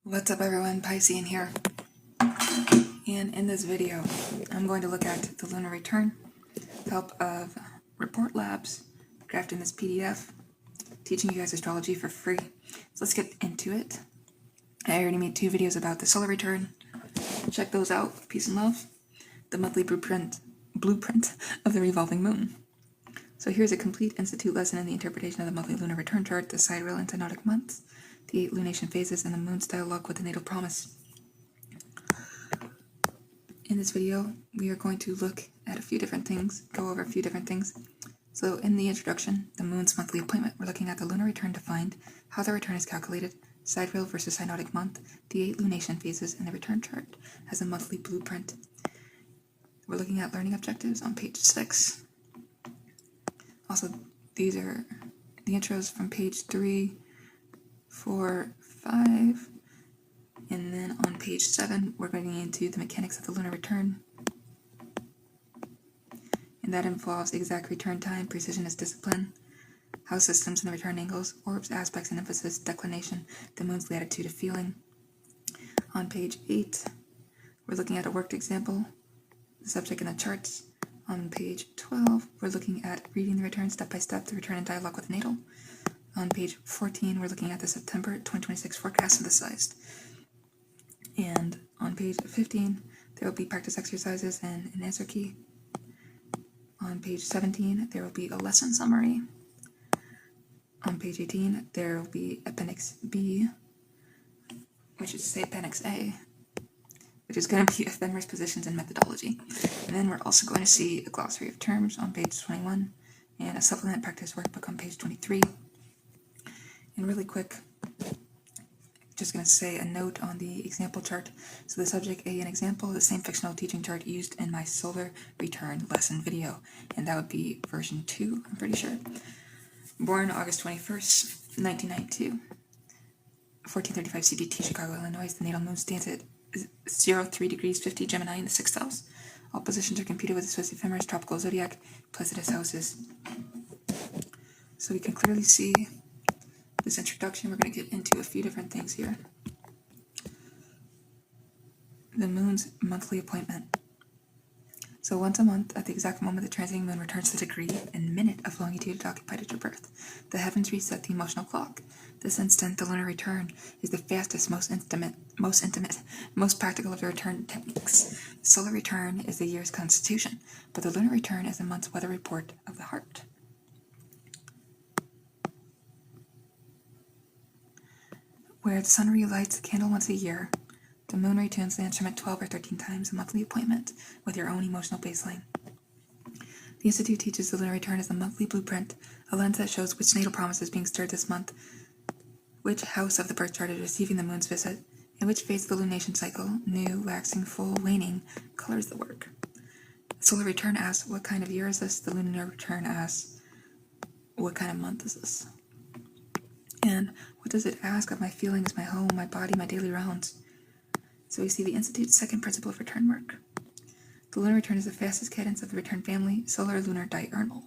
What's up everyone, Piscean here, and in this video I'm going to look at the lunar return with help of Report Labs, crafting this PDF, teaching you guys astrology for free. So let's get into it. I already made 2 videos about the solar return, check those out, peace and love. The monthly blueprint of the revolving moon. So here's a complete institute lesson in the interpretation of the monthly lunar return chart, the sidereal and synodic months, the 8 lunation phases, and the moon's dialogue with the natal promise. In this video, we are going to look at a few different things, go over a few different things. So in the introduction, the moon's monthly appointment, we're looking at the lunar return to find how the return is calculated, sidereal versus synodic month, the 8 lunation phases, and the return chart as a monthly blueprint. We're looking at learning objectives on page 6. Also, these are the intros from page 3, 4, 5, and then on page 7, we're getting into the mechanics of the lunar return. And that involves exact return time, precision as discipline, house systems and the return angles, orbs, aspects and emphasis, declination, the moon's latitude of feeling. On page 8, we're looking at a worked example, the subject and the charts. On page 12, we're looking at reading the return step by step, the return and dialogue with natal. On page 14, we're looking at the September 2026 forecast synthesized. And on page 15, there will be practice exercises and an answer key. On page 17, there will be a lesson summary. On page 18, there will be Appendix B, which is to say Appendix A, which is going to be ephemeris positions and methodology. And then we're also going to see a glossary of terms on page 21 and a supplement practice workbook on page 23. And really quick, just going to say a note on the example chart. So the subject A, an example, the same fictional teaching chart used in my solar return lesson video. And that would be version 2, I'm pretty sure. Born August 21st, 1992, 1435 CDT, Chicago, Illinois. The natal moon stands at 03 degrees 50 Gemini in the 6th house. All positions are computed with the Swiss ephemeris tropical zodiac, Placidus houses. So we can clearly see this introduction. We're going to get into a few different things here. The moon's monthly appointment. So once a month, at the exact moment the transiting moon returns the degree and minute of longitude it occupied at your birth, the heavens reset the emotional clock. This instant, the lunar return, is the fastest, most intimate, most practical of the return techniques. The solar return is the year's constitution, but the lunar return is the month's weather report of the heart. Where the sun relights the candle once a year, the moon retunes the instrument 12 or 13 times, a monthly appointment with your own emotional baseline. The Institute teaches the lunar return as a monthly blueprint, a lens that shows which natal promise is being stirred this month, which house of the birth chart is receiving the moon's visit, and which phase of the lunation cycle, new, waxing, full, waning, colors the work. The solar return asks, what kind of year is this? The lunar return asks, what kind of month is this? And what does it ask of my feelings, my home, my body, my daily rounds? So we see the Institute's second principle of return work. The lunar return is the fastest cadence of the return family, solar lunar diurnal.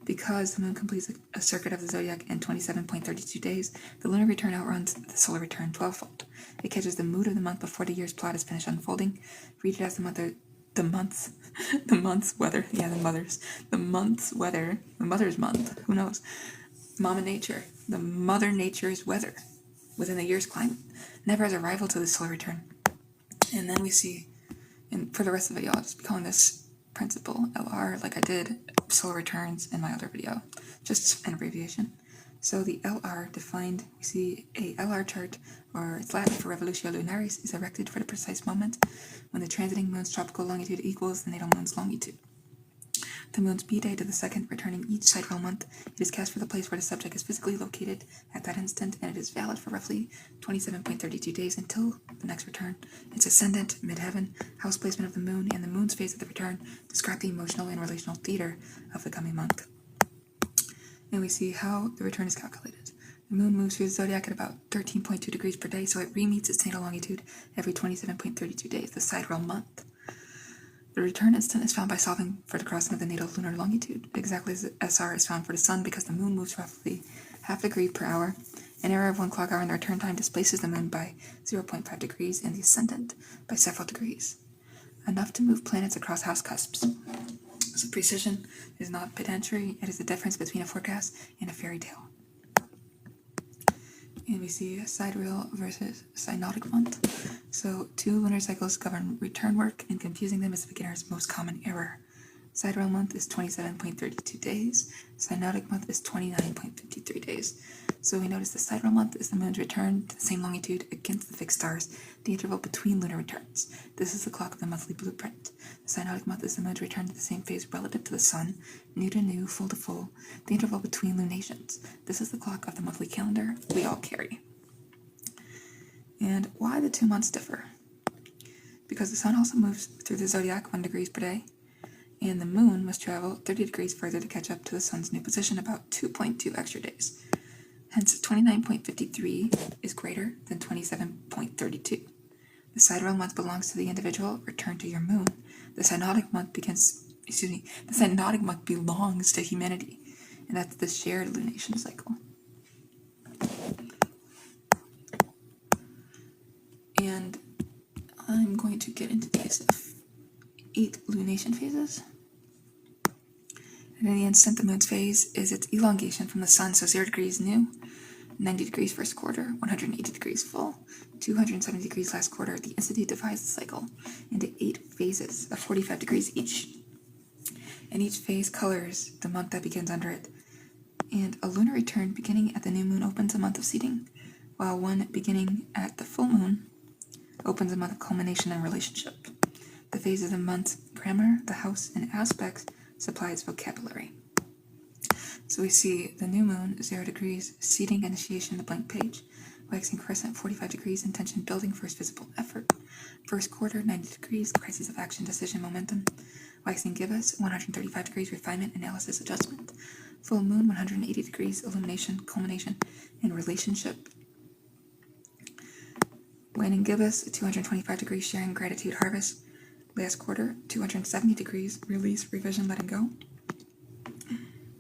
Because the moon completes a circuit of the zodiac in 27.32 days, the lunar return outruns the solar return 12-fold. It catches the mood of the month before the year's plot is finished unfolding. Read it as the month's weather, the mother's month, who knows? Mama Nature, the Mother Nature's weather within the year's climate, never as a rival to the solar return. And then we see, and for the rest of the video, I'll just be calling this principle LR, like I did solar returns in my other video, just an abbreviation. So the LR defined, we see a LR chart, or it's Latin for Revolutio Lunaris, is erected for the precise moment when the transiting moon's tropical longitude equals the natal moon's longitude. The moon's B-day to the second, returning each sidereal month. It is cast for the place where the subject is physically located at that instant, and it is valid for roughly 27.32 days until the next return. Its ascendant, midheaven, house placement of the moon, and the moon's phase of the return describe the emotional and relational theater of the coming month. And we see how the return is calculated. The moon moves through the zodiac at about 13.2 degrees per day, so it re-meets its natal longitude every 27.32 days, the sidereal month. The return instant is found by solving for the crossing of the natal lunar longitude, exactly as SR is found for the sun, because the moon moves roughly half degree per hour An error of 1 clock hour in the return time displaces the moon by 0.5 degrees and the ascendant by several degrees, enough to move planets across house cusps. So precision is not pedantry, it is the difference between a forecast and a fairy tale. And we see sidereal versus synodic month. So 2 lunar cycles govern return work, and confusing them is the beginner's most common error. Sidereal month is 27.32 days. Synodic month is 29.53 days. So we notice the sidereal month is the moon's return to the same longitude against the fixed stars, the interval between lunar returns. This is the clock of the monthly blueprint. The synodic month is the moon's return to the same phase relative to the sun, new to new, full to full, the interval between lunations. This is the clock of the monthly calendar we all carry. And why the 2 months differ? Because the sun also moves through the zodiac 1 degree per day, and the moon must travel 30 degrees further to catch up to the sun's new position, about 2.2 extra days. Hence, 29.53 is greater than 27.32. The sidereal month belongs to the individual. Return to your moon. The synodic month belongs to humanity, and that's the shared lunation cycle. And I'm going to get into these 8 lunation phases. And in the instant, the moon's phase is its elongation from the sun, so 0 degrees new, 90 degrees first quarter, 180 degrees full, 270 degrees last quarter. The Institute divides the cycle into 8 phases of 45 degrees each. And each phase colors the month that begins under it. And a lunar return beginning at the new moon opens a month of seeding, while one beginning at the full moon opens a month of culmination and relationship. The phase of the month's grammar, the house, and aspects supply its vocabulary. So we see the new moon, 0 degrees, seeding, initiation, the blank page. Waxing crescent, 45 degrees, intention building, first visible effort. First quarter, 90 degrees, crisis of action, decision, momentum. Waxing gibbous, 135 degrees, refinement, analysis, adjustment. Full moon, 180 degrees, illumination, culmination, and relationship. Waning gibbous, 225 degrees, sharing, gratitude, harvest. Last quarter, 270 degrees, release, revision, letting go.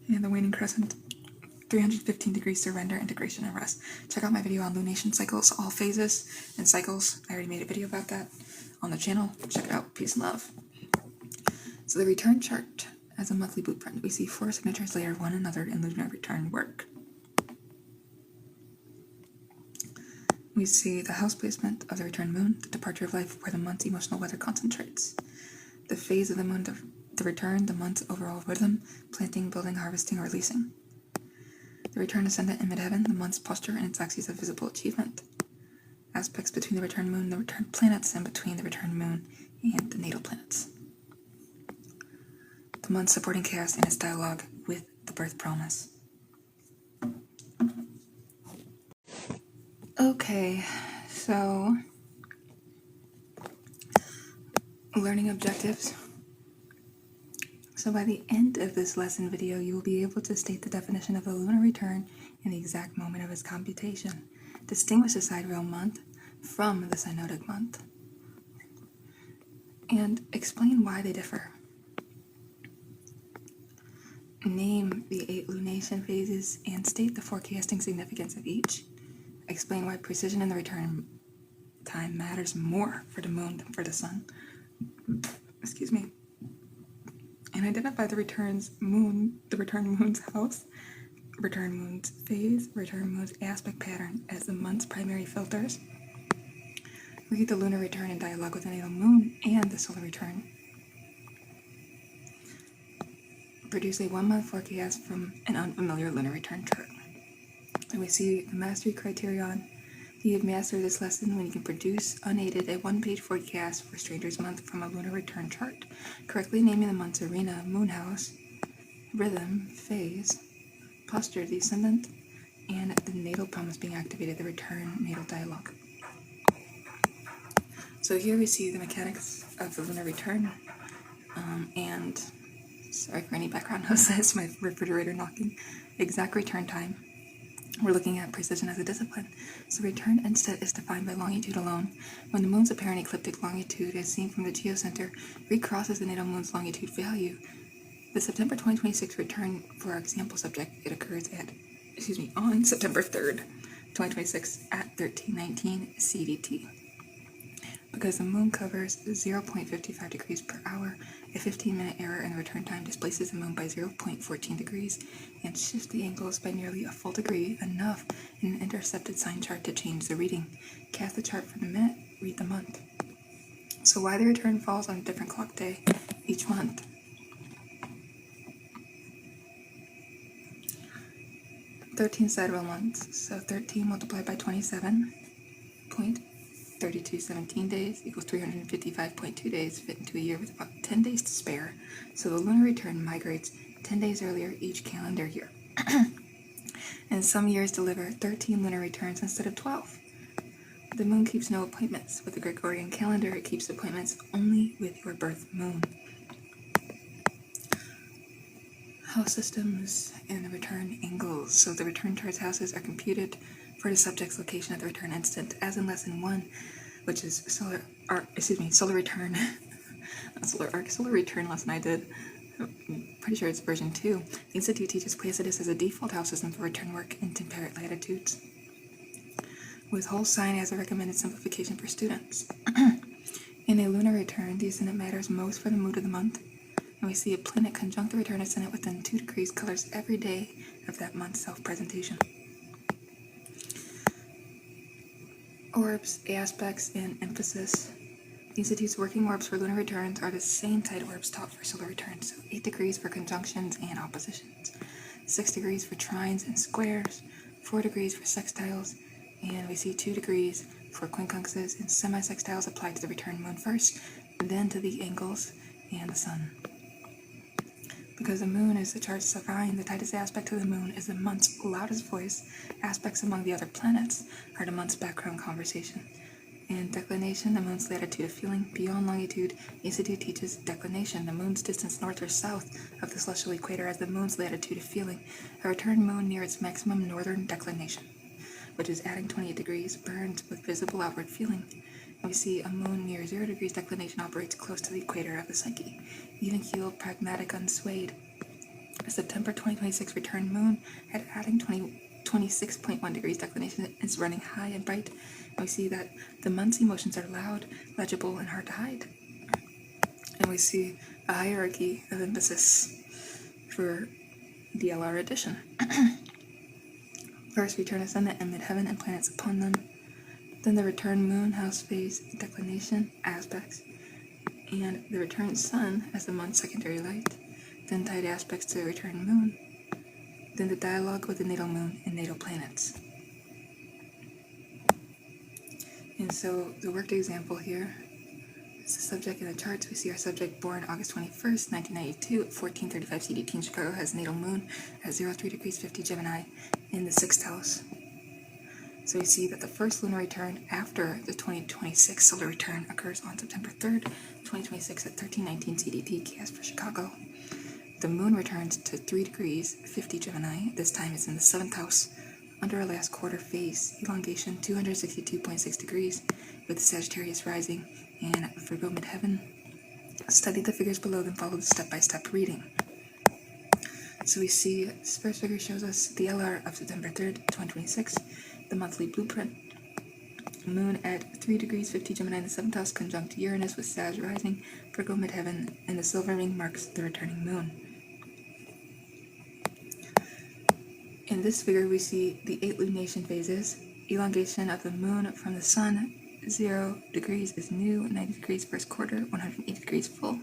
And the waning crescent, 315 degrees, surrender, integration, and rest. Check out my video on lunation cycles, all phases and cycles. I already made a video about that on the channel. Check it out. Peace and love. So the return chart as a monthly blueprint. We see 4 signatures layer one another in lunar return work. We see the house placement of the return moon, the departure of life, where the month's emotional weather concentrates. The phase of the moon, the return, the month's overall rhythm, planting, building, harvesting, releasing. The return ascendant in midheaven, the month's posture and its axes of visible achievement. Aspects between the return moon, the return planets, and between the return moon and the natal planets. The month's supporting chaos and its dialogue with the birth promise. Okay, so learning objectives. So by the end of this lesson video, you will be able to state the definition of the lunar return and the exact moment of its computation. Distinguish the sidereal month from the synodic month. And explain why they differ. Name the 8 lunation phases and state the forecasting significance of each. Explain why precision in the return time matters more for the moon than for the sun. Excuse me. And identify the return moon's house, return moon's phase, return moon's aspect pattern as the month's primary filters. Read the lunar return in dialogue with the natal moon and the solar return. Produce a 1-month forecast from an unfamiliar lunar return chart. And we see the mastery criterion. You have mastered this lesson when you can produce, unaided, a 1-page forecast for Stranger's Month from a lunar return chart, correctly naming the month's arena, moon house, rhythm, phase, posture, the ascendant, and the natal promise being activated, the return natal dialogue. So here we see the mechanics of the lunar return, and sorry for any background noise, that's my refrigerator knocking. Exact return time. We're looking at precision as a discipline. So return instead is defined by longitude alone. When the moon's apparent ecliptic longitude, as seen from the geocenter, recrosses the natal moon's longitude value, the September 2026 return for our example subject, it occurs on September 3rd, 2026 at 13:19 CDT. Because the moon covers 0.55 degrees per hour, a 15-minute error in the return time displaces the moon by 0.14 degrees and shifts the angles by nearly a full degree, enough in an intercepted sign chart to change the reading. Cast the chart for the minute, read the month. So why the return falls on a different clock day each month? Thirteen sidewell months, so 13 multiplied by 27.3217 days equals 355.2 days, fit into a year with about 10 days to spare. So the lunar return migrates 10 days earlier each calendar year. And some years deliver 13 lunar returns instead of 12. The moon keeps no appointments. With the Gregorian calendar, it keeps appointments only with your birth moon. House systems and the return angles. So the return chart's houses are computed for the subject's location at the return instant, as in lesson 1, which is solar return. Solar arc, solar return lesson I did. I'm pretty sure it's version 2. The Institute teaches Placidus as a default house system for return work in temperate latitudes, with whole sign as a recommended simplification for students. In a lunar return, the ascendant matters most for the mood of the month, and we see a planet conjunct the return ascendant within 2 degrees colors every day of that month's self-presentation. Orbs, aspects, and emphasis. The Institute's working orbs for lunar returns are the same type of orbs taught for solar returns, so 8 degrees for conjunctions and oppositions, 6 degrees for trines and squares, 4 degrees for sextiles, and we see 2 degrees for quincunxes and semi-sextiles applied to the return moon first, then to the angles and the sun. Because the moon is the chart's sign, the tightest aspect to the moon is the month's loudest voice. Aspects among the other planets are the month's background conversation. In declination, the moon's latitude of feeling beyond longitude, the Institute teaches declination, the moon's distance north or south of the celestial equator, as the moon's latitude of feeling, a return moon near its maximum northern declination, which is adding 28 degrees, burns with visible outward feeling. And we see a moon near 0 degrees declination operates close to the equator of the psyche, even-keeled, pragmatic, unswayed. A September 2026 return moon at adding 26.1 degrees declination is running high and bright. And we see that the month's emotions are loud, legible, and hard to hide. And we see a hierarchy of emphasis for the LR edition. First, return ascendant and midheaven and planets upon them. Then the return moon, house phase, declination, aspects, and the return sun as the month's secondary light. Then tight aspects to the return moon. Then the dialogue with the natal moon and natal planets. And so the worked example here is the subject in the charts. We see our subject born August 21st, 1992 at 14:35 CDT in Chicago, has natal moon at 03 degrees 50 Gemini in the 6th house. So we see that the first lunar return after the 2026 solar return occurs on September 3rd, 2026 at 13:19 CDT, cast for Chicago. The moon returns to 3 degrees 50 Gemini. This time it's in the 7th house, under a last quarter phase, elongation 262.6 degrees, with Sagittarius rising and Virgo midheaven. Study the figures below, then follow the step-by-step reading. So we see this first figure shows us the LR of September 3rd, 2026, the monthly blueprint. Moon at 3 degrees 50 Gemini in the 7th house, conjunct Uranus with Sag rising, Virgo midheaven, and the silver ring marks the returning moon. In this figure, we see the 8 lunation phases. Elongation of the moon from the sun, 0 degrees is new, 90 degrees first quarter, 180 degrees full,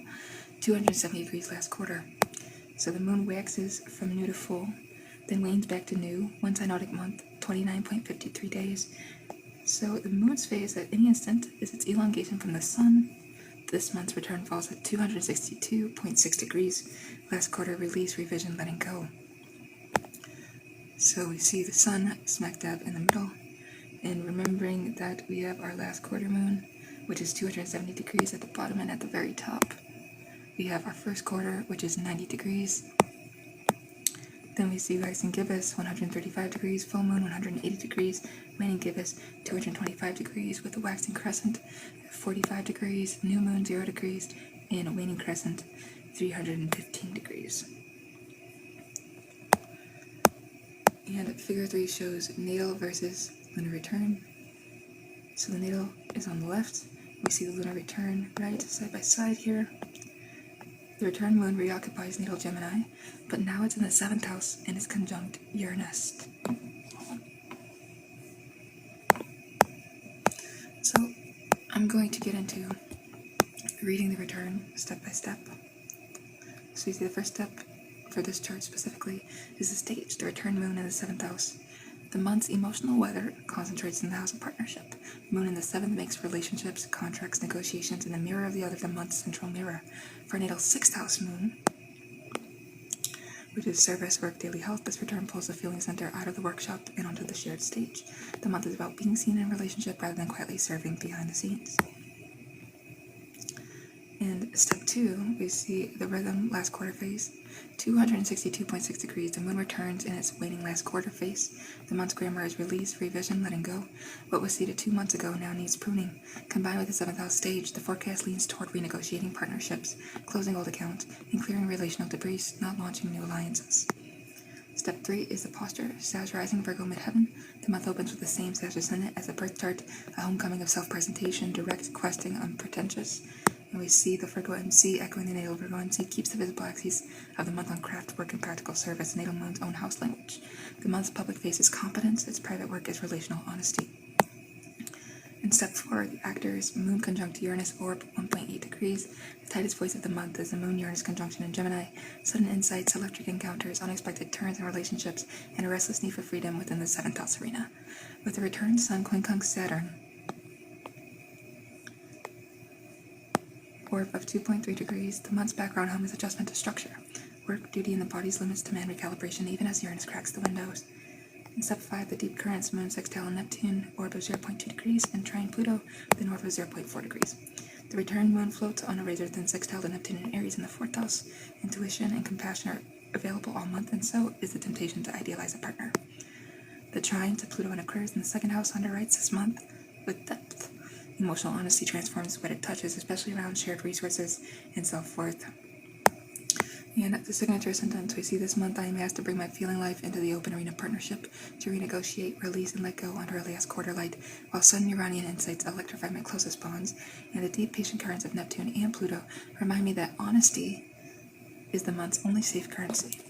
270 degrees last quarter. So the moon waxes from new to full, then wanes back to new, 1 synodic month, 29.53 days. So the moon's phase at any instant is its elongation from the sun. This month's return falls at 262.6 degrees. Last quarter, release, revision, letting go. So we see the sun smack dab in the middle, and remembering that we have our last quarter moon, which is 270 degrees at the bottom and at the very top. We have our first quarter, which is 90 degrees. Then we see rising gibbous, 135 degrees, full moon, 180 degrees, waning gibbous, 225 degrees, with a waxing crescent, 45 degrees, new moon, 0 degrees, and a waning crescent, 315 degrees. And figure 3 shows natal versus lunar return. So the natal is on the left. We see the lunar return right side by side here. The return moon reoccupies natal Gemini, but now it's in the 7th house and is conjunct Uranus. So I'm going to get into reading the return step by step. So you see the first step for this chart specifically is the stage, the return moon in the 7th house. The month's emotional weather concentrates in the house of partnership. Moon in the 7th makes relationships, contracts, negotiations in the mirror of the other, the month's central mirror. For natal 6th house moon, which is service, work, daily health, this return pulls the feeling center out of the workshop and onto the shared stage. The month is about being seen in a relationship rather than quietly serving behind the scenes. And step 2, we see the rhythm last quarter phase, 262.6 degrees. The moon returns in its waning last quarter phase. The month's grammar is release, revision, letting go. What was seeded 2 months ago now needs pruning. Combined with the 7th house stage, the forecast leans toward renegotiating partnerships, closing old accounts, and clearing relational debris, not launching new alliances. Step 3 is the posture, Sag rising, Virgo midheaven. The month opens with the same Sag ascendant as the birth chart, a homecoming of self-presentation, direct, questing, unpretentious. And we see the Virgo MC echoing the natal Virgo MC keeps the visible axis of the month on craft, work, and practical service, natal moon's own house language. The month's public face is competence, its private work is relational honesty. In step 4, the actor's moon conjunct Uranus orb 1.8 degrees. The tightest voice of the month is the moon-Uranus conjunction in Gemini. Sudden insights, electric encounters, unexpected turns in relationships, and a restless need for freedom within the 7th house arena. With the return sun quincunx Saturn, orb of 2.3 degrees, the month's background home is adjustment to structure. Work, duty, and the body's limits demand recalibration even as Uranus cracks the windows. In step 5, the deep currents, moon sextile Neptune, orb of 0.2 degrees, and trine Pluto, with an orb of 0.4 degrees. The return moon floats on a razor thin sextile to Neptune and Aries in the 4th house. Intuition and compassion are available all month, and so is the temptation to idealize a partner. The trine to Pluto and Aquarius in the 2nd house underwrites this month with depth. Emotional honesty transforms what it touches, especially around shared resources and self-worth. And the signature sentence we see this month, I am asked to bring my feeling life into the open arena partnership, to renegotiate, release, and let go under a last quarter light, while sudden Uranian insights electrify my closest bonds, and the deep patient currents of Neptune and Pluto remind me that honesty is the month's only safe currency.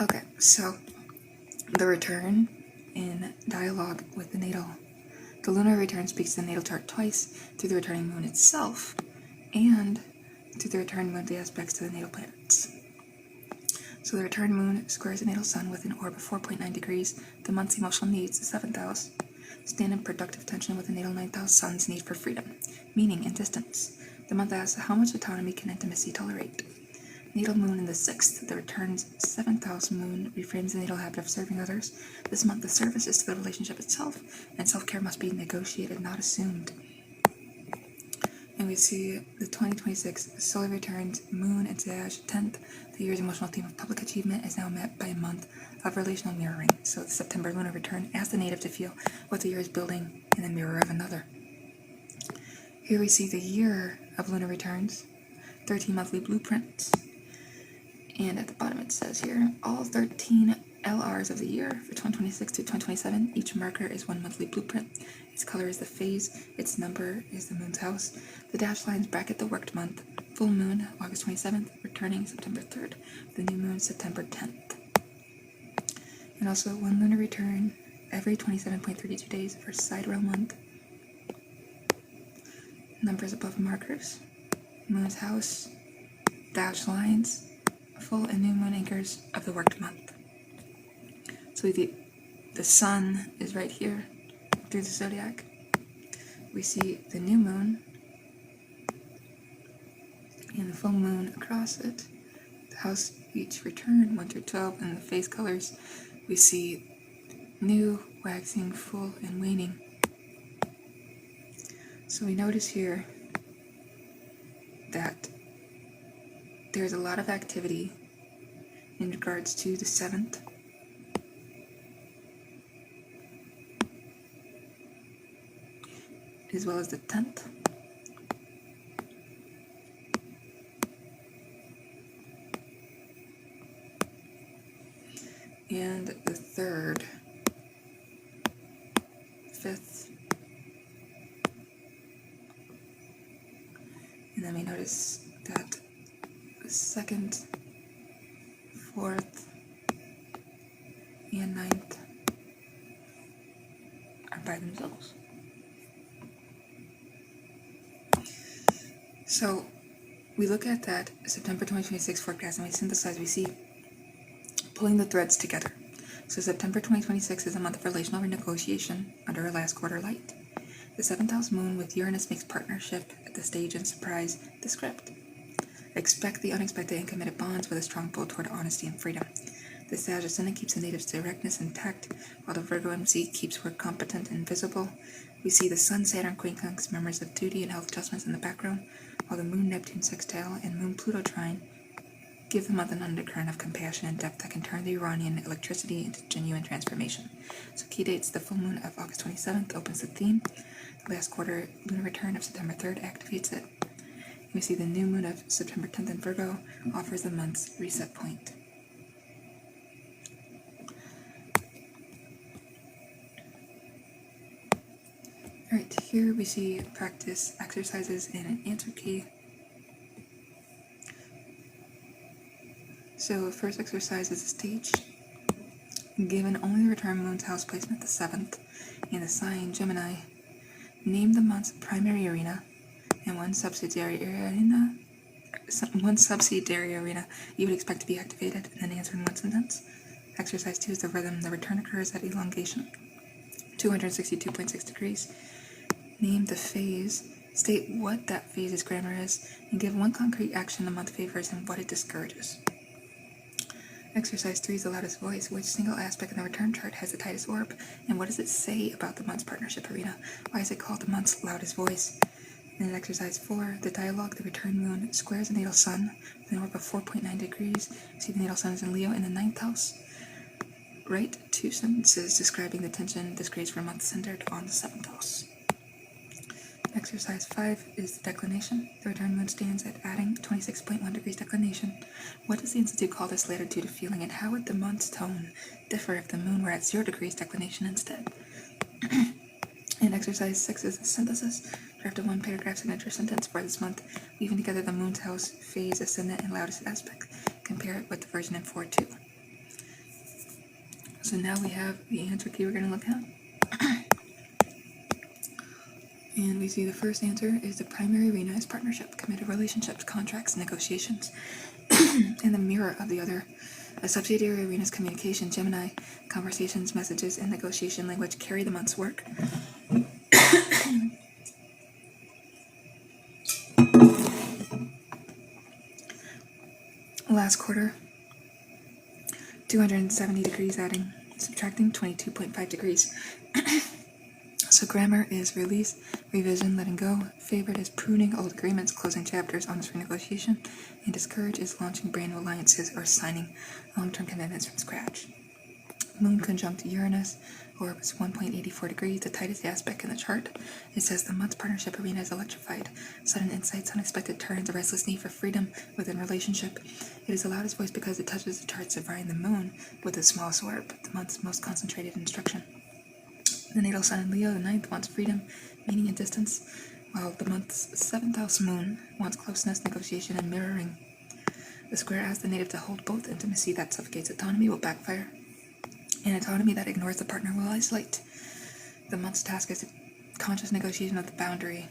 Okay, so the return in dialogue with the natal. The lunar return speaks to the natal chart twice, through the returning moon itself, and through the return moon the aspects to the natal planets. So the return moon squares the natal sun with an orb of 4.9 degrees. The month's emotional needs, the 7th house, stand in productive tension with the natal 9th house sun's need for freedom, meaning, and distance. The month asks, how much autonomy can intimacy tolerate? Natal moon in the 6th, the return's 7th house moon reframes the natal habit of serving others. This month the service is to the relationship itself, and self-care must be negotiated, not assumed. And we see the 2026 solar returns moon and Sag 10th. The year's emotional theme of public achievement is now met by a month of relational mirroring. So the September lunar return asks the native to feel what the year is building in the mirror of another. Here we see the year of lunar returns, 13 monthly blueprints. And at the bottom it says here, all 13 LRs of the year for 2026 to 2027, each marker is one monthly blueprint. Its color is the phase, its number is the moon's house. The dashed lines bracket the worked month. Full moon, August 27th, returning September 3rd. The new moon, September 10th. And also one lunar return every 27.32 days for sidereal month. Numbers above markers. Moon's house, dashed lines, full and new moon anchors of the worked month. So the sun is right here through the zodiac. We see the new moon and the full moon across it. The house each return 1 through 12, and the phase colors we see new, waxing, full, and waning. So we notice here that there's a lot of activity in regards to the 7th. As well as the 10th. And the 3rd, 5th. And then we notice that the 2nd, 4th, and 9th are by themselves. So we look at that September 2026 forecast and we synthesize, we see pulling the threads together. So September 2026 is a month of relational renegotiation under a last quarter light. The 7th house moon with Uranus makes partnership at the stage and surprise the script. Expect the unexpected and committed bonds with a strong pull toward honesty and freedom. The Sag ascendant keeps the native's directness intact, while the Virgo MC keeps work competent and visible. We see the Sun, Saturn, quincunx, memories of duty and health adjustments in the background, while the Moon, Neptune sextile, and Moon, Pluto trine give the month an undercurrent of compassion and depth that can turn the Uranian electricity into genuine transformation. So key dates: the full moon of August 27th opens the theme. The last quarter lunar return of September 3rd activates it. We see the new moon of September 10th in Virgo offers the month's reset point. Alright, here we see practice exercises and an answer key. So first exercise is a stage. Given only the return moon's house placement, the 7th, and the sign Gemini, name the month's primary arena and one subsidiary arena you would expect to be activated, and then answer in one sentence. Exercise 2 is the rhythm. The return occurs at elongation 262.6 degrees. Name the phase, state what that phase's grammar is, and give one concrete action the month favors and what it discourages. Exercise 3 is the loudest voice. Which single aspect in the return chart has the tightest orb, and what does it say about the month's partnership arena? Why is it called the month's loudest voice? And in exercise 4, the dialogue, the return moon squares the natal sun with an orb of 4.9 degrees. See, the natal sun is in Leo in the 9th house. Write 2 sentences describing the tension this creates for a month centered on the 7th house. Exercise 5 is the declination. The return moon stands at adding 26.1 degrees declination. What does the Institute call this latitude of feeling, and how would the month's tone differ if the moon were at 0 degrees declination instead? And exercise 6 is the synthesis. Draft a 1-paragraph signature sentence for this month, weaving together the moon's house, phase, ascendant, and loudest aspect. Compare it with the version in 4.2. So now we have the answer key we're going to look at. And we see the first answer is the primary arena is partnership, committed relationships, contracts, negotiations. And the mirror of the other, a subsidiary arena is communication, Gemini, conversations, messages, and negotiation language carry the month's work. Last quarter, 270 degrees subtracting 22.5 degrees. So grammar is release, revision, letting go. Favored is pruning old agreements, closing chapters, honest renegotiation. And discourage is launching brand new alliances or signing long-term commitments from scratch. Moon conjunct Uranus, orb is 1.84 degrees, the tightest aspect in the chart. It says the month's partnership arena is electrified. Sudden insights, unexpected turns, a restless need for freedom within relationship. It is the loudest voice because it touches the charts of Ryan the moon with the smallest orb, the month's most concentrated instruction. The natal sun in Leo, the 9th, wants freedom, meaning and distance, while the month's 7th house moon wants closeness, negotiation, and mirroring. The square asks the native to hold both. Intimacy that suffocates autonomy will backfire, and autonomy that ignores the partner will isolate. The month's task is conscious negotiation of the boundary.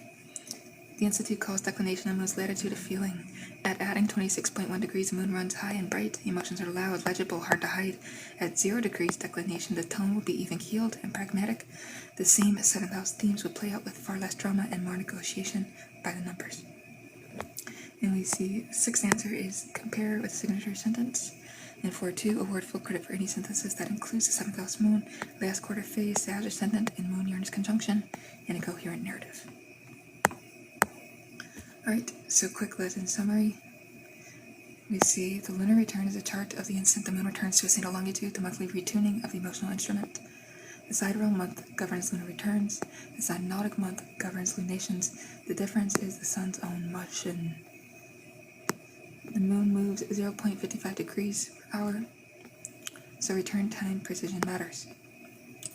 The Institute calls declination the moon's latitude of feeling. At adding 26.1 degrees, the moon runs high and bright. Emotions are loud, legible, hard to hide. At 0 degrees declination, the tone will be even-keeled and pragmatic. The same 7th house themes would play out with far less drama and more negotiation by the numbers. And we see 6th answer is compare with signature sentence. And 4.2, award full credit for any synthesis that includes the 7th house moon, last quarter phase, Sag ascendant, and moon Uranus conjunction, and a coherent narrative. Alright, so quick lesson summary. We see the lunar return is a chart of the instant the moon returns to a single longitude, the monthly retuning of the emotional instrument. The sidereal month governs lunar returns. The synodic month governs lunations. The difference is the sun's own motion. The moon moves 0.55 degrees per hour, so return time precision matters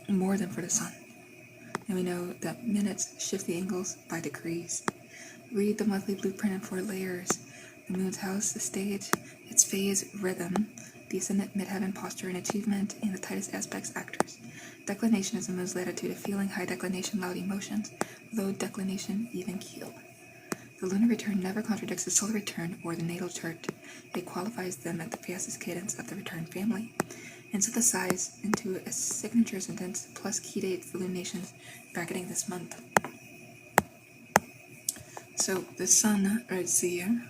more than for the sun. And we know that minutes shift the angles by degrees. Read the monthly blueprint in 4 layers. The moon's house, the stage, its phase, rhythm, the ascendant midheaven posture and achievement, and the tightest aspects actors. Declination is the moon's latitude of feeling, high declination, loud emotions, low declination, even keel. The lunar return never contradicts the solar return or the natal chart. It qualifies them at the fastest cadence of the return family, and synthesized into a signature sentence plus key dates for lunations bracketing this month. So the sun writes the year,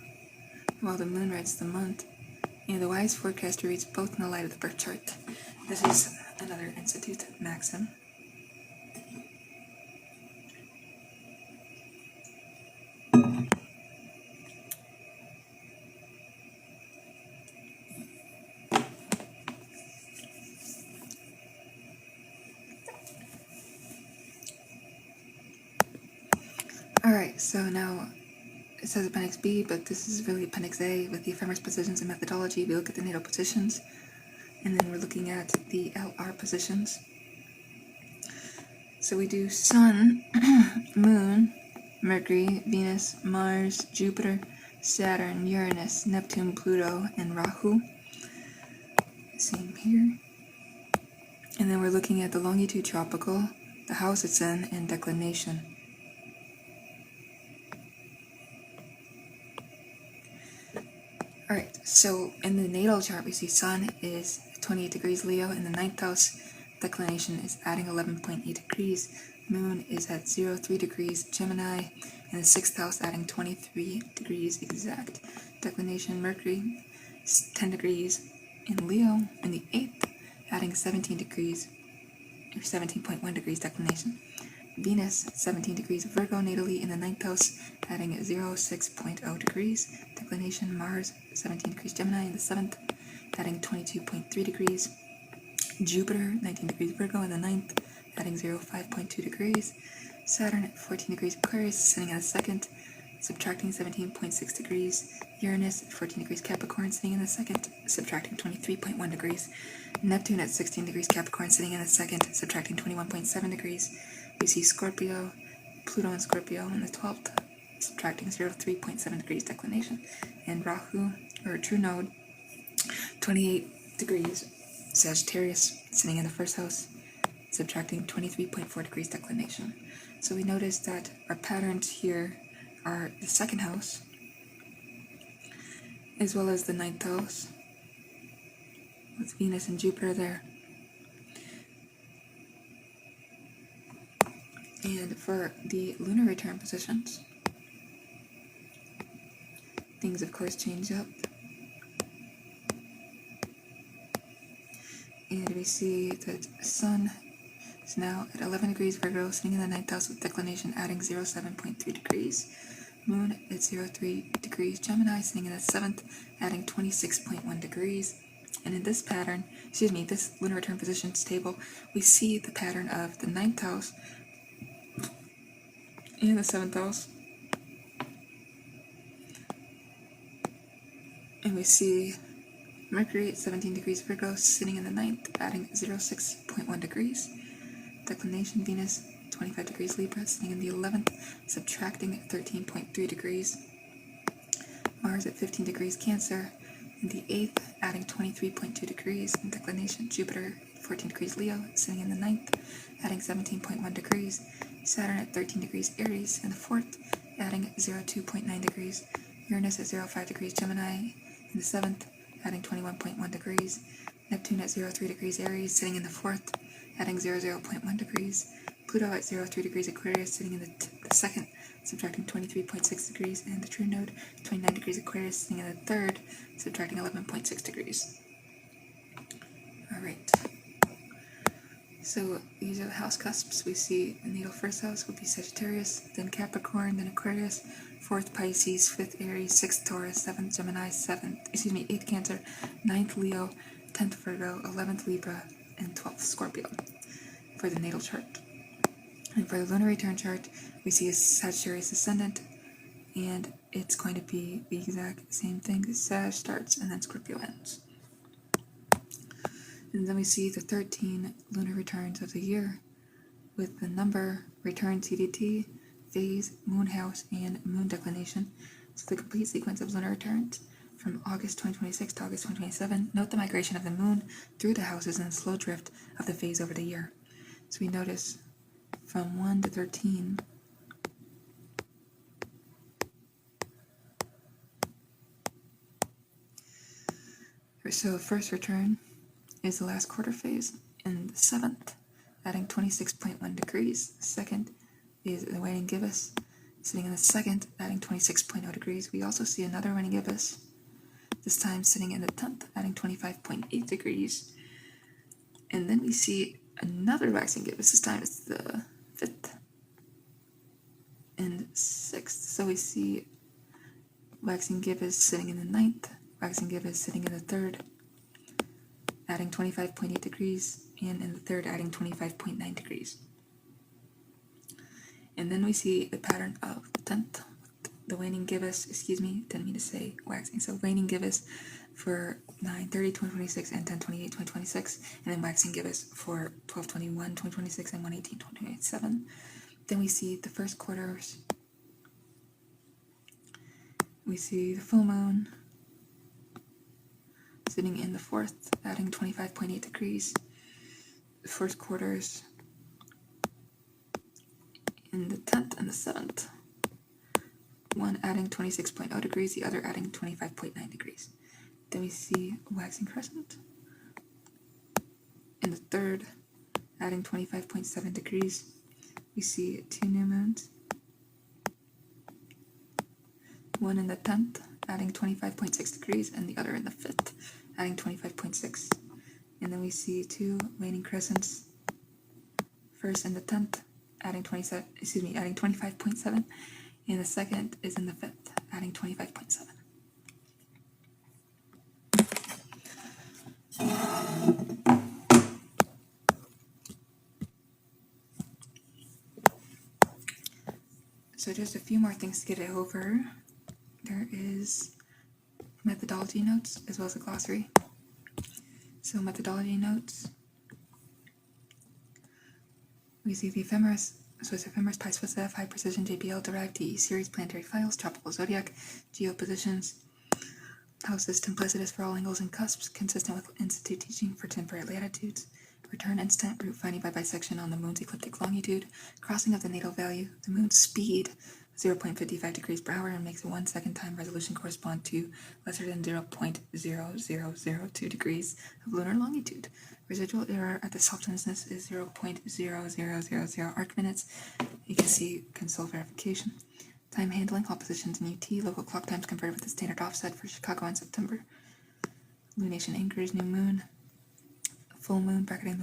while the moon writes the month, and the wise forecaster reads both in the light of the birth chart. This is another Institute maxim. Alright, so now it says Appendix B, but this is really Appendix A with the ephemeris positions and methodology. We look at the natal positions, and then we're looking at the LR positions. So we do Sun, Moon, Mercury, Venus, Mars, Jupiter, Saturn, Uranus, Neptune, Pluto, and Rahu. Same here. And then we're looking at the longitude tropical, the house it's in, and declination. Alright, so in the natal chart we see Sun is 28 degrees Leo in the 9th house, declination is adding 11.8 degrees, Moon is at 0.3 degrees Gemini in the 6th house, adding 23 degrees exact. Declination Mercury is 10 degrees in Leo in the 8th, adding 17 degrees, or 17.1 degrees declination. Venus 17 degrees Virgo natally in the 9th house, adding 6.0 degrees declination. Mars 17 degrees Gemini in the 7th, adding 22.3 degrees. Jupiter 19 degrees Virgo in the 9th, adding 5.2 degrees. Saturn at 14 degrees Aquarius, sitting in the 2nd, subtracting 17.6 degrees. Uranus at 14 degrees Capricorn, sitting in the 2nd, subtracting 23.1 degrees. Neptune at 16 degrees Capricorn, sitting in the 2nd, subtracting 21.7 degrees. We see Scorpio, Pluto and Scorpio in the 12th, subtracting 3.7 degrees declination. And Rahu, or true node, 28 degrees Sagittarius, sitting in the 1st house, subtracting 23.4 degrees declination. So we notice that our patterns here are the 2nd house, as well as the 9th house, with Venus and Jupiter there. And for the lunar return positions, things of course change up. And we see that Sun is now at 11 degrees Virgo, sitting in the 9th house with declination, adding 7.3 degrees. Moon at 0.3 degrees Gemini, sitting in the 7th, adding 26.1 degrees. And in this pattern, this lunar return positions table, we see the pattern of the 9th house and the 7th house. And we see Mercury at 17 degrees Virgo, sitting in the 9th, adding 6.1 degrees. Declination Venus, 25 degrees Libra, sitting in the 11th, subtracting 13.3 degrees. Mars at 15 degrees Cancer, in the 8th, adding 23.2 degrees. And declination Jupiter, 14 degrees Leo, sitting in the 9th, adding 17.1 degrees. Saturn at 13 degrees Aries in the 4th, adding 2.9 degrees. Uranus at 0.5 degrees Gemini in the 7th, adding 21.1 degrees. Neptune at 0.3 degrees Aries, sitting in the 4th, adding 0.1 degrees. Pluto at 0.3 degrees Aquarius, sitting in the 2nd, subtracting 23.6 degrees. And the true node, 29 degrees Aquarius, sitting in the 3rd, subtracting 11.6 degrees. Alright. So these are the house cusps. We see the natal first house would be Sagittarius, then Capricorn, then Aquarius, 4th Pisces, 5th Aries, 6th Taurus, 7th Gemini, 8th Cancer, 9th Leo, 10th Virgo, 11th Libra, and 12th Scorpio for the natal chart. And for the lunar return chart, we see a Sagittarius ascendant, and it's going to be the exact same thing. Sag starts and then Scorpio ends. And then we see the 13 lunar returns of the year with the number, return CDT, phase, moon house, and moon declination. So the complete sequence of lunar returns from August 2026 to August 2027. Note the migration of the moon through the houses and the slow drift of the phase over the year. So we notice from 1 to 13, so the first return is the last quarter phase in the 7th, adding 26.1 degrees. Second is the waning gibbous, sitting in the 2nd, adding 26.0 degrees. We also see another waning gibbous, this time sitting in the 10th, adding 25.8 degrees. And then we see another waxing gibbous, this time it's the 5th and 6th. So we see waxing gibbous sitting in the 9th, waxing gibbous sitting in the 3rd, adding 25.8 degrees, and in the 3rd adding 25.9 degrees. And then we see the pattern of the 10th, the waning gibbous, didn't mean to say waxing, so waning gibbous for 9/30/2026 and 10/28/2026, and then waxing gibbous for 12/21/2026 and 1/18/2027. Then we see the first quarters, we see the full moon sitting in the 4th, adding 25.8 degrees, the first quarters in the 10th and the 7th, one adding 26.0 degrees, the other adding 25.9 degrees. Then we see a waxing crescent in the 3rd, adding 25.7 degrees. We see 2 new moons, one in the 10th, adding 25.6 degrees, and the other in the 5th, adding 25.6. And then we see 2 waning crescents, first in the 10th, adding 25.7, and the second is in the 5th, adding 25.7. So just a few more things to get it over. There is methodology notes as well as a glossary. So methodology notes, we see the ephemeris, so it's ephemeris pi swiss f, high precision JPL derived DE series, planetary files, tropical zodiac, geopositions, house system placidus for all angles and cusps, consistent with institute teaching for temperate latitudes, return instant, root finding by bisection on the moon's ecliptic longitude, crossing of the natal value, the moon's speed, 0.55 degrees per hour, and makes a 1 second time resolution correspond to lesser than 0.0002 degrees of lunar longitude. Residual error at the softness is 0.0000 arc minutes. You can see console verification. Time handling, all positions in UT, local clock times converted with the standard offset for Chicago in September. Lunation anchors, new moon, full moon bracketing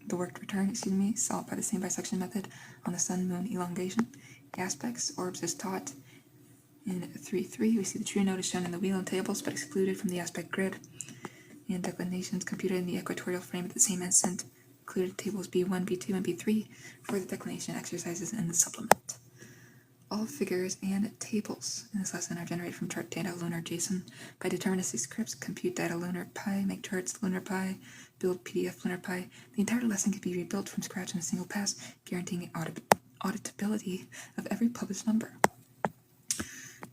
the worked return, solved by the same bisection method on the sun-moon elongation. Aspects, orbs is taught in 3.3. We see the true node is shown in the wheel and tables, but excluded from the aspect grid. And declinations computed in the equatorial frame at the same instant. Included tables B1, B2, and B3 for the declination exercises in the supplement. All figures and tables in this lesson are generated from chart data lunar JSON by deterministic scripts, compute data lunar pi, make charts lunar pi, build PDF lunar pi. The entire lesson can be rebuilt from scratch in a single pass, guaranteeing auditability of every published number.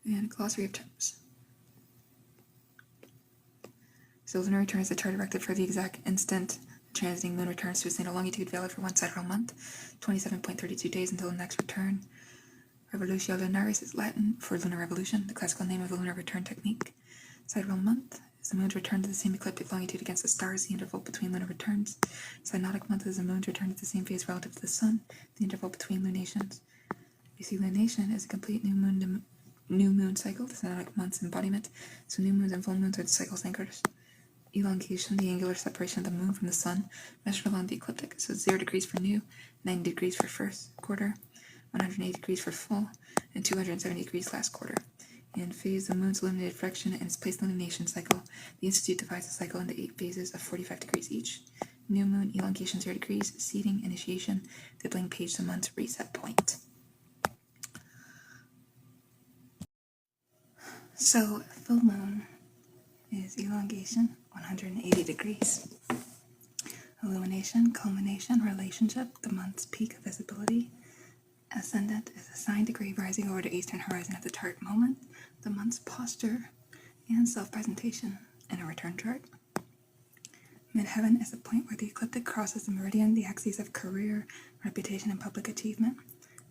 And a glossary of terms. So lunar return is the chart erected for the exact instant the transiting moon returns to its natal longitude, valid for 1 sidereal month, 27.32 days until the next return. Revolutio lunaris is Latin for lunar revolution, the classical name of the lunar return technique. Sidereal month is the moon's return to the same ecliptic longitude against the stars, the interval between lunar returns. Synodic month is the moon's return to the same phase relative to the sun, the interval between lunations. We see lunation is a complete new moon cycle, the synodic month's embodiment, so new moons and full moons are the cycle's anchors. elongation, the angular separation of the moon from the sun, measured along the ecliptic. So 0 degrees for new, 90 degrees for first quarter, 180 degrees for full, and 270 degrees last quarter. And phase, the moon's illuminated fraction and its place illumination cycle. The Institute divides the cycle into 8 phases of 45 degrees each. New moon, elongation 0 degrees, seeding, initiation, the blank page, the month's reset point. So full moon is elongation 180 degrees. Illumination, culmination, relationship, the month's peak of visibility. Ascendant is assigned degree rising over the eastern horizon of the chart moment, the month's posture, and self-presentation in a return chart. Midheaven is the point where the ecliptic crosses the meridian, the axes of career, reputation, and public achievement.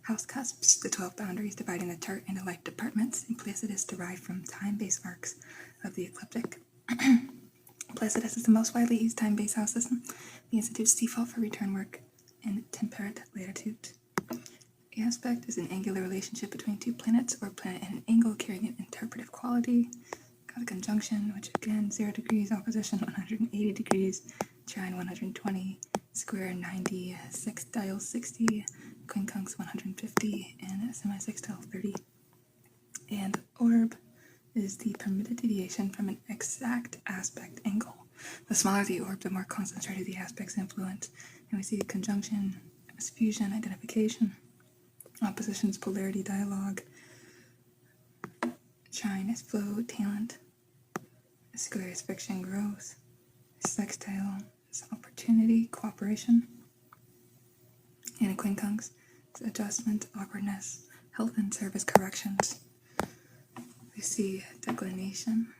House cusps, the 12 boundaries dividing the chart into life departments, and Placidus derived from time-based arcs of the ecliptic. Placidus is the most widely used time-based house system, the Institute's default for return work in temperate latitude. The aspect is an angular relationship between two planets or a planet at an angle carrying an interpretive quality. Got a conjunction, which again, 0 degrees, opposition 180 degrees, trine 120, square 90, sextile 60, quincunx 150, and semi-sextile 30. And orb is the permitted deviation from an exact aspect angle. The smaller the orb, the more concentrated the aspect's influence. And we see conjunction as fusion, identification. Opposition is polarity, dialogue. Trine is flow, talent. Square is friction, growth. Sextile is opportunity, cooperation. And a quincunx is adjustment, awkwardness, health and service corrections. We see declination,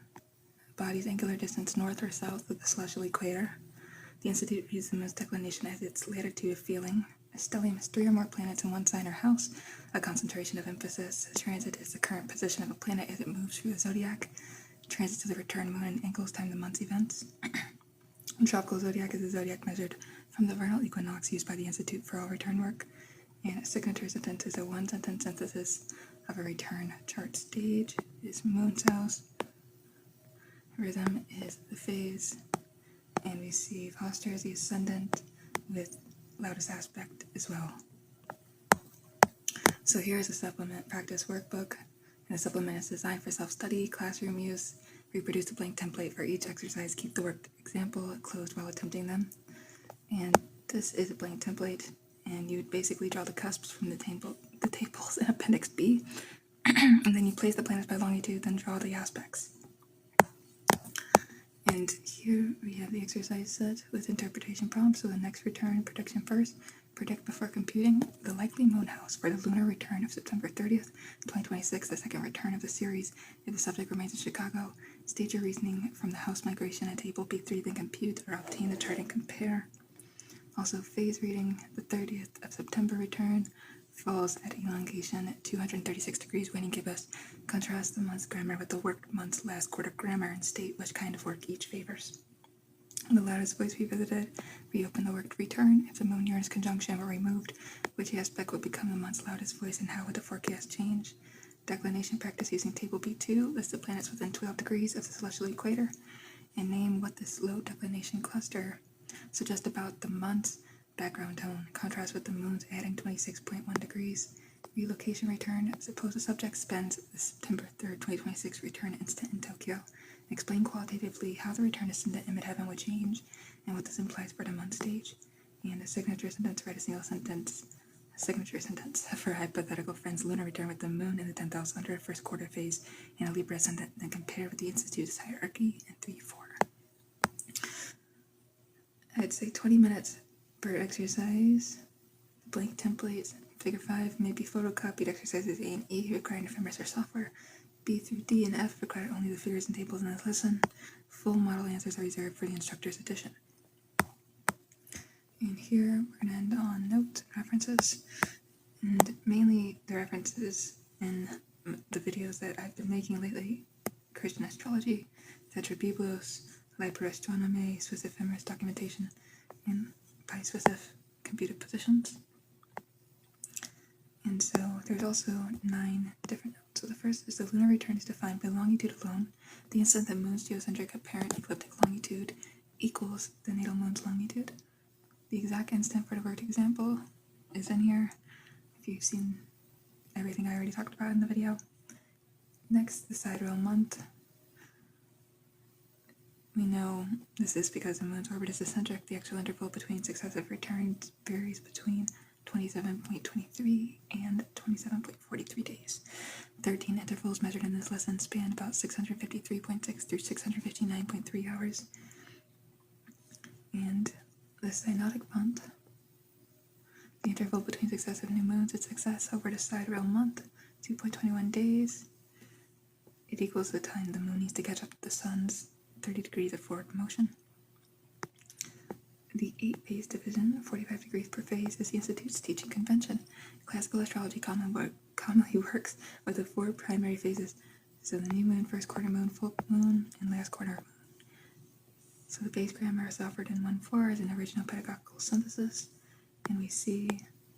body's angular distance north or south of the celestial equator. The Institute views the moon's declination as its latitude of feeling. A stellium is 3 or more planets in one sign or house, a concentration of emphasis. A transit is the current position of a planet as it moves through the zodiac. Transit to the return moon and angles time the month's events. Tropical zodiac is the zodiac measured from the vernal equinox used by the Institute for all return work. And a signature sentence is a one-sentence synthesis of a return chart. Stage is moon's house. Rhythm is the phase. And we see posture as the ascendant with loudest aspect as well. So here's a supplement practice workbook. And the supplement is designed for self-study, classroom use. Reproduce a blank template for each exercise. Keep the worked example closed while attempting them. And this is a blank template, and you would basically draw the cusps from the tables in Appendix B, and then you place the planets by longitude, then draw the aspects. And here we have the exercise set with interpretation prompts. So the next return, prediction first. Predict before computing the likely moon house for the lunar return of September 30th, 2026, the second return of the series. If the subject remains in Chicago, state your reasoning from the house migration at table B3, then compute or obtain the chart and compare. Also, phase reading, the 30th of September return falls at elongation at 236 degrees. Waiting give us contrast the month's grammar with the worked month's last quarter grammar and state which kind of work each favors. The loudest voice we visited, reopen the worked return. If the moon Uranus conjunction were removed, which aspect would become the month's loudest voice and how would the forecast change? Declination practice using table B2, list the planets within 12 degrees of the celestial equator, and name what this low declination cluster. So just about the month's background tone, contrast with the moon's adding 26.1 degrees. Relocation return, suppose the subject spends the September 3rd, 2026 return instant in Tokyo. Explain qualitatively how the return ascendant in midheaven would change and what this implies for the month stage. And a signature sentence, write a single sentence. A signature sentence for a hypothetical friend's lunar return with the moon in the 10th house under first quarter phase and a Libra ascendant, then compare with the Institute's hierarchy in 3-4. I'd say 20 minutes per exercise. Blank templates, figure 5 may be photocopied. Exercises A and E requiring ephemeris or software. B through D and F require only the figures and tables in the lesson. Full model answers are reserved for the instructor's edition. And here we're going to end on notes and references. And mainly the references in the videos that I've been making lately. Christian astrology, Tetrabiblos, Liber Astronomy, Swiss ephemeris documentation, and by Swiss computed positions. And so there's also 9 different notes. So the first is the lunar return is defined by longitude alone, the instant that moon's geocentric apparent ecliptic longitude equals the natal moon's longitude. The exact instant for the worked example is in here, if you've seen everything I already talked about in the video. Next, the sidereal month. We know this is because the moon's orbit is eccentric. The actual interval between successive returns varies between 27.23 and 27.43 days. 13 intervals measured in this lesson span about 653.6 through 659.3 hours. And the synodic month, the interval between successive new moons is success over the sidereal month, 2.21 days. It equals the time the moon needs to catch up to the sun's 30 degrees of forward motion. The 8-phase division, 45 degrees per phase, is the Institute's teaching convention. Classical astrology commonly works with the 4 primary phases, so the new moon, first quarter moon, full moon, and last quarter moon. So the base grammar is offered in 1-4 as an original pedagogical synthesis, and we see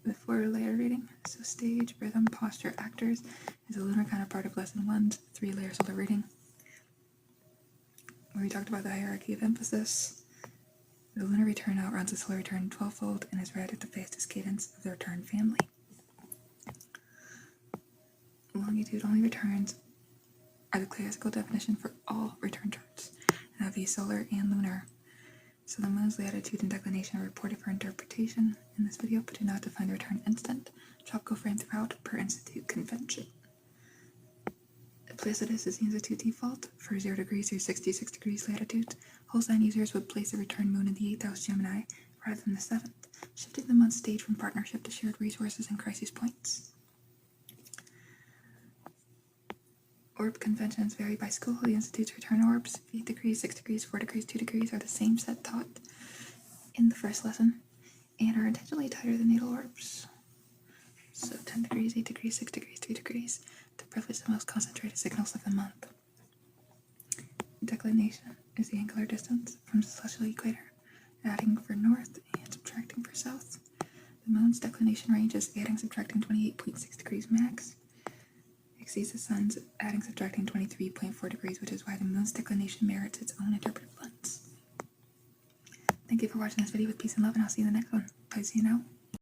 the 4-layer reading. So stage, rhythm, posture, actors is a lunar counterpart of lesson 1's 3-layer solar reading, where we talked about the hierarchy of emphasis. The lunar return outruns the solar return 12-fold and is read at the fastest cadence of the return family. Longitude-only returns are the classical definition for all return charts, and have these solar and lunar. So the moon's latitude and declination are reported for interpretation in this video, but do not define the return instant. Tropical frame throughout per institute convention. Placidus is the institute default for 0 degrees through 66 degrees latitude. Whole sign users would place the return moon in the 8th house Gemini rather than the 7th, shifting the month's stage from partnership to shared resources and crisis points. Orb conventions vary by school. The institute's return orbs, 8 degrees, 6 degrees, 4 degrees, 2 degrees, are the same set taught in the first lesson and are intentionally tighter than natal orbs. So 10 degrees, 8 degrees, 6 degrees, 3 degrees, to privilege the most concentrated signals of the month. Declination is the angular distance from the celestial equator, adding for north and subtracting for south. The moon's declination range is adding subtracting 28.6 degrees max. Exceeds the sun's adding subtracting 23.4 degrees, which is why the moon's declination merits its own interpretive lens. Thank you for watching this video with peace and love, and I'll see you in the next one. Bye, see you now.